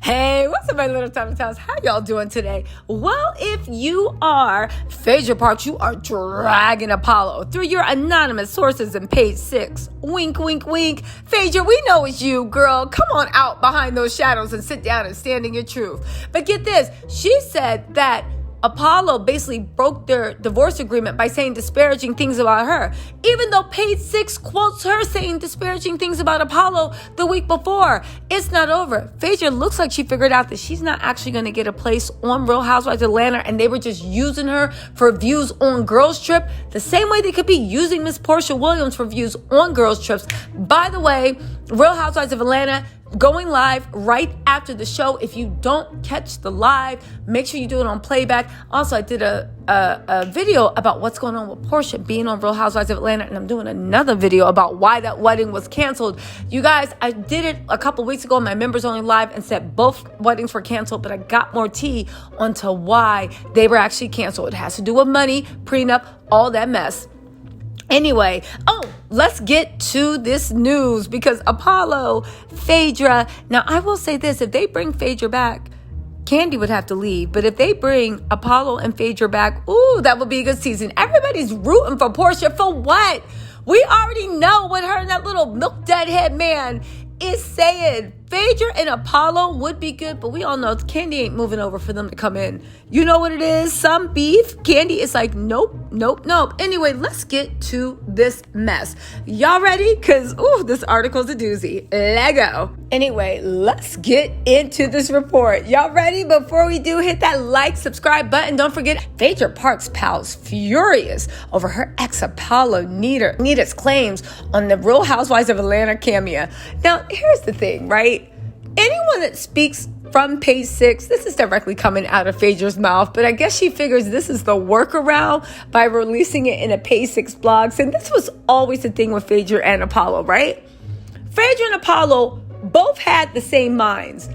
Hey, what's up, my little Tattle Tells? How y'all doing today? Well, if you are Phaedra Parks, you are dragging Apollo through your anonymous sources in page 6. Wink, wink, wink. Phaedra, we know it's you, girl. Come on out behind those shadows and sit down and stand in your truth. But get this, she said that Apollo basically broke their divorce agreement by saying disparaging things about her, even though page 6 quotes her saying disparaging things about Apollo the week before. It's not over. Phaedra looks like she figured out that she's not actually going to get a place on Real Housewives of Atlanta, and they were just using her for views on Girls Trip, the same way they could be using Miss Portia Williams for views on Girls Trips. By the way, Real Housewives of Atlanta going live right after the show. If you don't catch the live, make sure you do it on playback. Also, I did a video about what's going on with Portia being on Real Housewives of Atlanta, and I'm doing another video about why that wedding was canceled. You guys, I did it a couple weeks ago on my members only live and said both weddings were canceled, but I got more tea onto why they were actually canceled. It has to do with money, prenup, all that mess. Anyway, let's get to this news because Apollo, Phaedra. Now, I will say this. If they bring Phaedra back, Candy would have to leave. But if they bring Apollo and Phaedra back, that would be a good season. Everybody's rooting for Portia. For what? We already know what her and that little milk deadhead man is saying. Phaedra and Apollo would be good, but we all know Candy ain't moving over for them to come in. You know what it is? Some beef. Candy is like, nope. Anyway, let's get to this mess. Y'all ready? Because, this article's a doozy. Let go. Anyway, let's get into this report. Y'all ready? Before we do, hit that like, subscribe button. Don't forget, Phaedra Parks' pal's furious over her ex Apollo Nida's claims on the Real Housewives of Atlanta cameo. Now, here's the thing, right? Anyone that speaks from page 6, this is directly coming out of Phaedra's mouth, but I guess she figures this is the workaround by releasing it in a page 6 blog. And this was always the thing with Phaedra and Apollo, right? Phaedra and Apollo both had the same minds.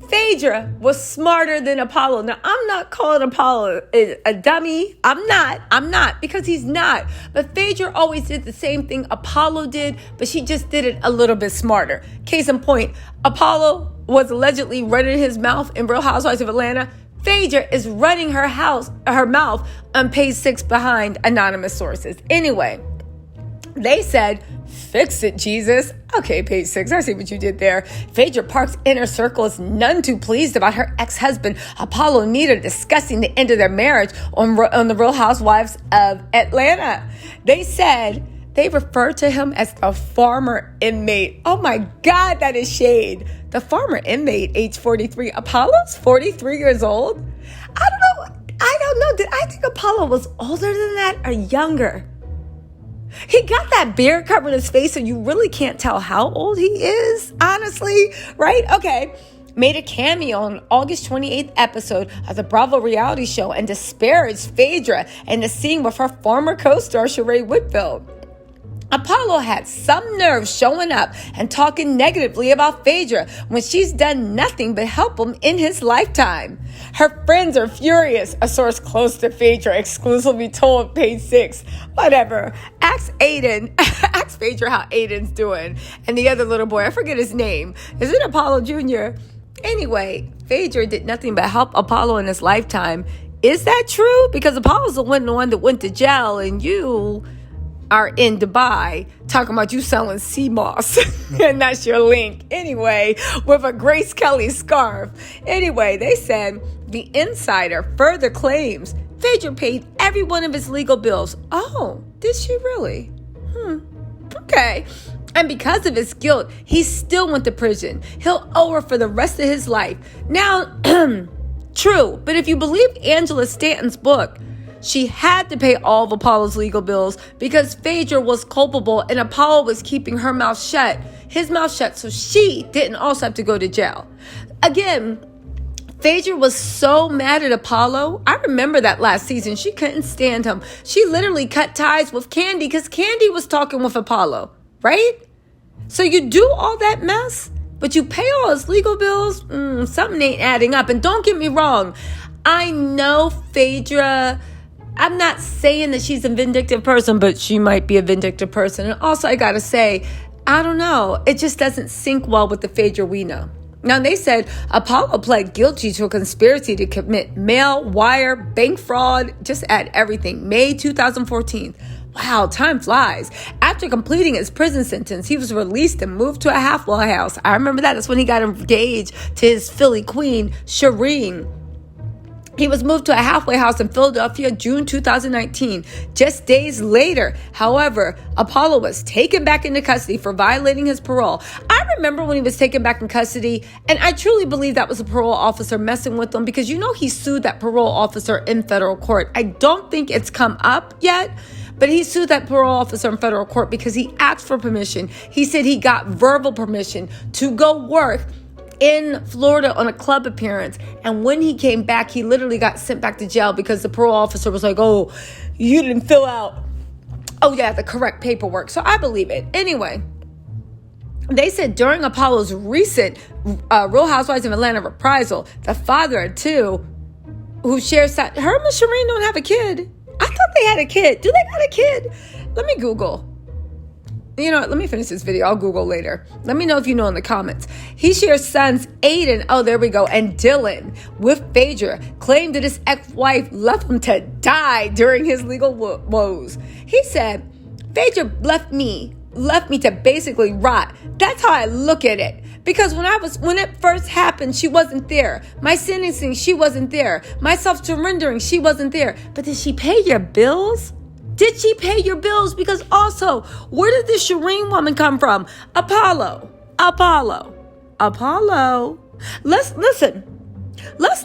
Phaedra was smarter than Apollo. Now, I'm not calling Apollo a dummy. I'm not, because he's not. But Phaedra always did the same thing Apollo did, but she just did it a little bit smarter. Case in point, Apollo was allegedly running his mouth in Real Housewives of Atlanta. Phaedra is running her mouth on page 6 behind anonymous sources. Anyway, they said, fix it, Jesus. Okay, page 6, I see what you did there. Phaedra Parks' inner circle is none too pleased about her ex-husband, Apollo Nida, discussing the end of their marriage on the Real Housewives of Atlanta. They said they referred to him as the farmer inmate. Oh my God, that is shade. The farmer inmate, age 43. Apollo's 43 years old? I don't know. Did I think Apollo was older than that or younger? He got that beard covering his face, so you really can't tell how old he is, honestly, right? Okay. Made a cameo on August 28th episode of the Bravo reality show and disparaged Phaedra in the scene with her former co-star, Sheree Whitfield. Apollo had some nerve showing up and talking negatively about Phaedra when she's done nothing but help him in his lifetime. Her friends are furious, a source close to Phaedra exclusively told page 6. Whatever. Ask Phaedra how Aiden's doing. And the other little boy, I forget his name. Is it Apollo Jr.? Anyway, Phaedra did nothing but help Apollo in his lifetime. Is that true? Because Apollo's the one that went to jail, and you are in Dubai talking about you selling sea moss and that's your link. Anyway, with a Grace Kelly scarf. Anyway, they said the insider further claims Phaedra paid every one of his legal bills. Oh, did she really? Okay. And because of his guilt, he still went to prison. He'll owe her for the rest of his life. Now, true, but if you believe Angela Stanton's book, she had to pay all of Apollo's legal bills because Phaedra was culpable and Apollo was keeping his mouth shut, so she didn't also have to go to jail. Again, Phaedra was so mad at Apollo. I remember that last season. She couldn't stand him. She literally cut ties with Candy because Candy was talking with Apollo, right? So you do all that mess, but you pay all his legal bills? Something ain't adding up. And don't get me wrong. I know Phaedra, I'm not saying that she's a vindictive person, but she might be a vindictive person. And also, I got to say, I don't know. It just doesn't sync well with the Phaedra we know. Now, they said Apollo pled guilty to a conspiracy to commit mail, wire, bank fraud, just add everything. May 2014. Wow, time flies. After completing his prison sentence, he was released and moved to a halfway house. I remember that. That's when he got engaged to his Philly queen, Shireen. He was moved to a halfway house in Philadelphia, June 2019. Just days later, however, Apollo was taken back into custody for violating his parole. I remember when he was taken back in custody, and I truly believe that was a parole officer messing with him because he sued that parole officer in federal court. I don't think it's come up yet, but he sued that parole officer in federal court because he asked for permission. He said he got verbal permission to go work in Florida on a club appearance. And when he came back, he literally got sent back to jail because the parole officer was like, oh, you didn't fill out, the correct paperwork. So I believe it. Anyway, they said during Apollo's recent Real Housewives of Atlanta reprisal, the father of two who shares that her and Shireen don't have a kid. I thought they had a kid. Do they got a kid? Let me Google. You know what? Let me finish this video. I'll Google later. Let me know if you know in the comments. He shares sons Aiden, and Dylan with Phaedra, claimed that his ex-wife left him to die during his legal woes. He said, Phaedra left me to basically rot. That's how I look at it. Because when it first happened, she wasn't there. My sentencing, she wasn't there. My self-surrendering, she wasn't there. But did she pay your bills? Did she pay your bills? Because also, where did this Shireen woman come from? Apollo. Let's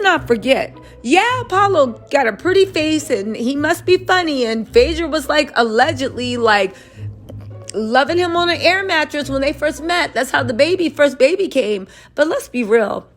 not forget. Yeah, Apollo got a pretty face and he must be funny. And Phaedra was allegedly loving him on an air mattress when they first met. That's how the first baby came. But let's be real.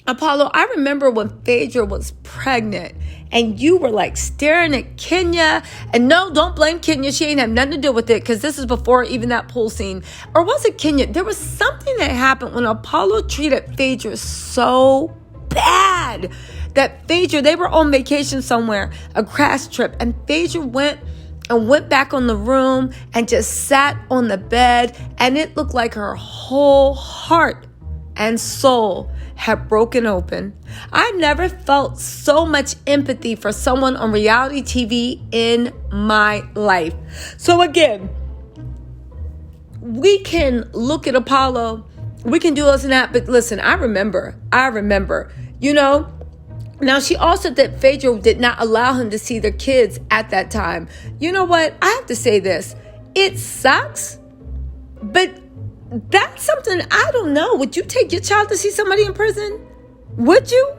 Apollo, I remember when Phaedra was pregnant and you were staring at Kenya. And no, don't blame Kenya. She ain't have nothing to do with it because this is before even that pool scene. Or was it Kenya? There was something that happened when Apollo treated Phaedra so bad that Phaedra, they were on vacation somewhere, a crash trip. And Phaedra went back on the room and just sat on the bed. And it looked like her whole heart and soul had broken open. I never felt so much empathy for someone on reality TV in my life. So again, we can look at Apollo, we can do this and that, but listen, I remember, now she also said that Phaedra did not allow him to see their kids at that time. You know what? I have to say this. It sucks, but that's something I don't know. Would you take your child to see somebody in prison? Would you?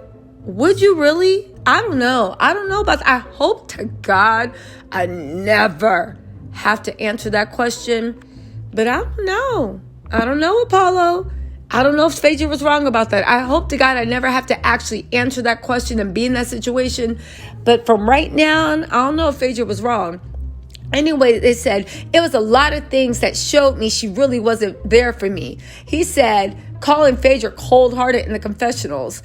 Would you really? I don't know. I don't know about that. I hope to God I never have to answer that question. But I don't know. I don't know, Apollo. I don't know if Phaedra was wrong about that. I hope to God I never have to actually answer that question and be in that situation. But from right now on, I don't know if Phaedra was wrong. Anyway, they said, it was a lot of things that showed me she really wasn't there for me. He said, calling Phaedra cold-hearted in the confessionals.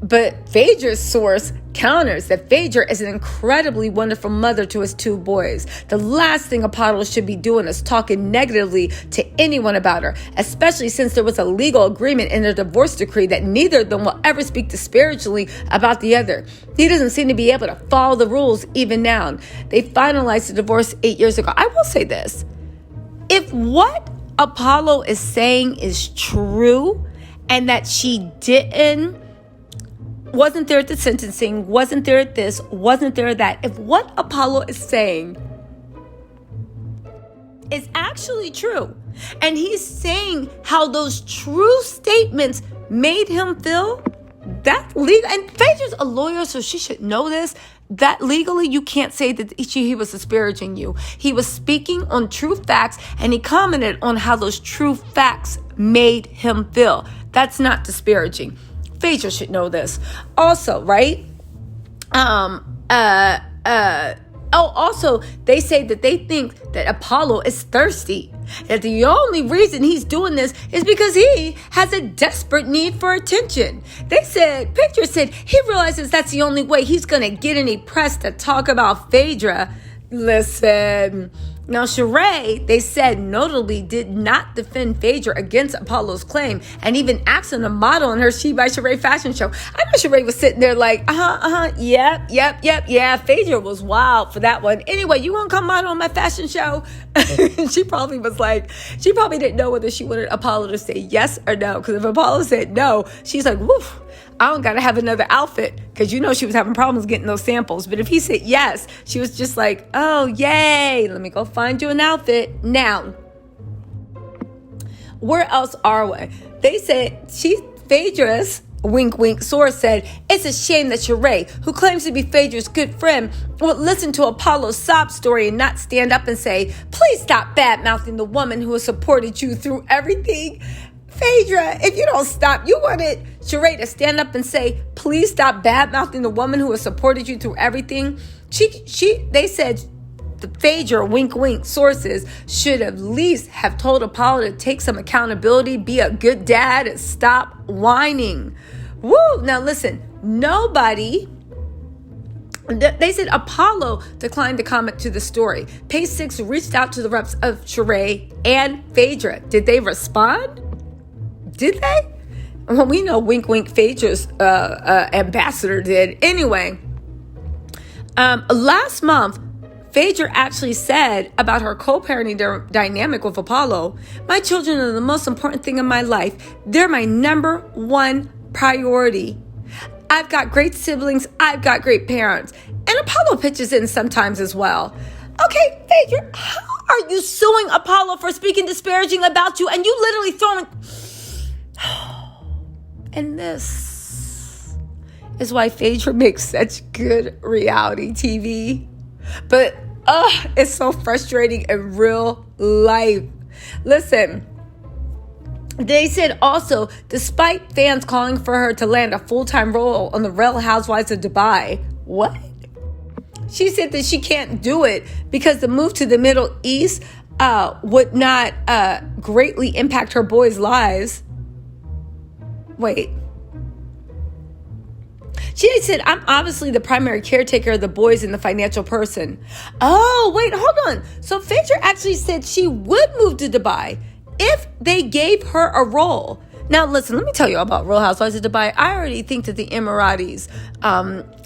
But Phaedra's source counters that Phaedra is an incredibly wonderful mother to his two boys. The last thing Apollo should be doing is talking negatively to anyone about her, especially since there was a legal agreement in their divorce decree that neither of them will ever speak disparagingly about the other. He doesn't seem to be able to follow the rules even now. They finalized the divorce 8 years ago. I will say this. If what Apollo is saying is true and that she wasn't there at the sentencing, wasn't there at this, wasn't there at that. If what Apollo is saying is actually true, and he's saying how those true statements made him feel, that legal, and Phaedra's a lawyer, so she should know this, that legally you can't say that he was disparaging you. He was speaking on true facts, and he commented on how those true facts made him feel. That's not disparaging. Phaedra should know this. Also, right? Also, they say that they think that Apollo is thirsty. That the only reason he's doing this is because he has a desperate need for attention. Phaedra said he realizes that's the only way he's going to get any press to talk about Phaedra. Listen, Now, Sheree, they said, notably did not defend Phaedra against Apollo's claim and even asked him to model in her She by Sheree fashion show. I know Sheree was sitting there like, yeah. Phaedra was wild for that one. Anyway, you want to come model on my fashion show? She probably didn't know whether she wanted Apollo to say yes or no. Because if Apollo said no, she's like, woof. I don't got to have another outfit, because she was having problems getting those samples. But if he said yes, she was just like, oh, yay, let me go find you an outfit. Now, where else are we? They said Phaedra's wink wink source said, it's a shame that Sheree, who claims to be Phaedra's good friend, would listen to Apollo's sob story and not stand up and say, please stop bad-mouthing the woman who has supported you through everything. Phaedra, if you don't stop, you wanted Sheree to stand up and say, please stop bad-mouthing the woman who has supported you through everything. They said the Phaedra wink wink sources should at least have told Apollo to take some accountability, be a good dad, and stop whining. Woo! Now listen, they said Apollo declined to comment to the story. Page 6 reached out to the reps of Sheree and Phaedra. Did they respond? Did they? Well, we know wink wink Phaedra's ambassador did. Anyway, last month, Phaedra actually said about her co-parenting dynamic with Apollo, my children are the most important thing in my life. They're my number one priority. I've got great siblings. I've got great parents. And Apollo pitches in sometimes as well. Okay, Phaedra, how are you suing Apollo for speaking disparaging about you and you literally throwing... And this is why Phaedra makes such good reality TV. But it's so frustrating in real life. Listen, they said also, despite fans calling for her to land a full-time role on the Real Housewives of Dubai, what? She said that she can't do it because the move to the Middle East would not greatly impact her boys' lives. Wait. She said, I'm obviously the primary caretaker of the boys and the financial person. Oh, wait, hold on. So Phaedra actually said she would move to Dubai if they gave her a role. Now, listen, let me tell you about Real Housewives of Dubai. I already think that the Emiratis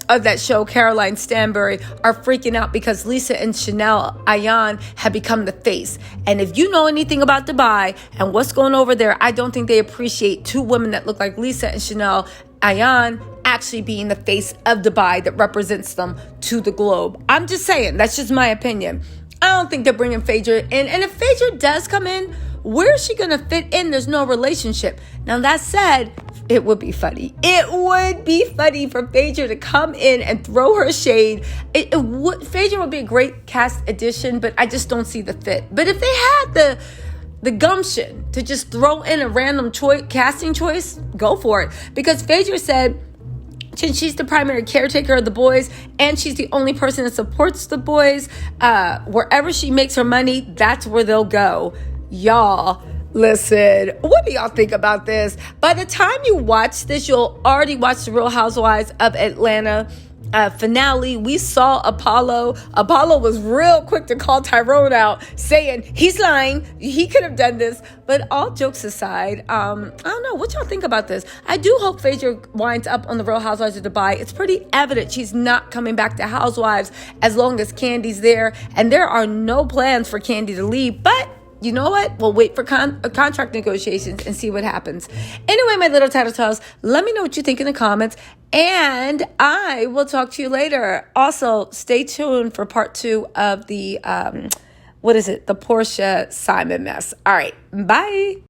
of that show, Caroline Stanbury, are freaking out because Lisa and Chanel Ayan have become the face. And if you know anything about Dubai and what's going over there, I don't think they appreciate two women that look like Lisa and Chanel Ayan actually being the face of Dubai that represents them to the globe. I'm just saying, that's just my opinion. I don't think they're bringing Phaedra in. And if Phaedra does come in, where is she going to fit in? There's no relationship. Now, that said, it would be funny. It would be funny for Phaedra to come in and throw her shade. Phaedra would be a great cast addition, but I just don't see the fit. But if they had the gumption to just throw in a random casting choice, go for it. Because Phaedra said, since she's the primary caretaker of the boys and she's the only person that supports the boys, wherever she makes her money, that's where they'll go. Y'all, listen, what do y'all think about this? By the time you watch this, you'll already watch the Real Housewives of Atlanta finale. We saw Apollo. Apollo was real quick to call Tyrone out, saying he's lying. He could have done this. But all jokes aside, I don't know. What y'all think about this? I do hope Phaedra winds up on the Real Housewives of Dubai. It's pretty evident she's not coming back to Housewives as long as Candy's there. And there are no plans for Candy to leave. But you know what? We'll wait for contract negotiations and see what happens. Anyway, my little Tattle Tells, let me know what you think in the comments. And I will talk to you later. Also, stay tuned for part 2 of the, the Portia Simon mess. All right. Bye.